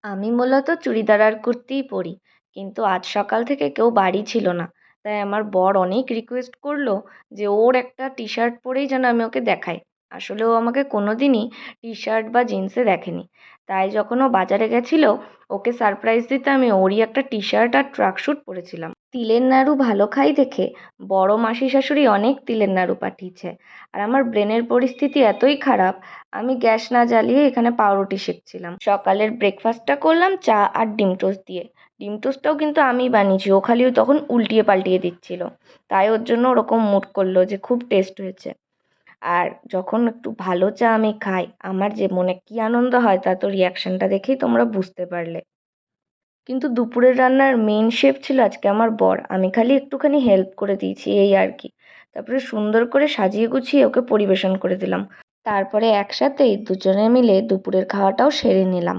আমি মূলত চুড়িদার আর কুর্তিই পরি, কিন্তু আজ সকাল থেকে কেউ বাড়ি ছিল না। তাই আমার বর অনেক রিকোয়েস্ট করলো যে ওর একটা টি শার্ট পরেই যেন আমি ওকে দেখাই। আসলে ও আমাকে কোনোদিনই টি শার্ট বা জিন্সে দেখেনি। তাই যখন ও বাজারে গেছিল, ওকে সারপ্রাইজ দিতে আমি ওরই একটা টি শার্ট আর ট্রাক স্যুট পরেছিলাম। তিলের নাড়ু ভালো খাই দেখে বড় মাসি শাশুড়ি অনেক তিলের নাড়ু পাঠিয়েছে। আর আমার ব্রেনের পরিস্থিতি এতই খারাপ, আমি গ্যাস না জ্বালিয়ে এখানে পাউরুটি সেঁকছিলাম। সকালের ব্রেকফাস্টটা করলাম চা আর ডিম টোস্ট দিয়ে। ডিম টোস্টটাও কিন্তু আমিই বানিয়েছি, ও খালি তখন উল্টিয়ে পাল্টিয়ে দিচ্ছিল। তাই ওর জন্য ওরকম মুড করলো যে খুব টেস্ট হয়েছে। আর যখন একটু ভালো চা আমি খাই, আমার যে মনে কী আনন্দ হয় তা তো রিয়াকশনটা দেখেই তোমরা বুঝতে পারলে। কিন্তু দুপুরের রান্নার মেন শেফ ছিল আজকে আমার বর, আমি খালি একটুখানি হেল্প করে দিয়েছি এই আর কি। তারপরে সুন্দর করে সাজিয়ে গুছিয়ে ওকে পরিবেশন করে দিলাম। তারপরে একসাথেই দুজনে মিলে দুপুরের খাওয়াটাও সেরে নিলাম।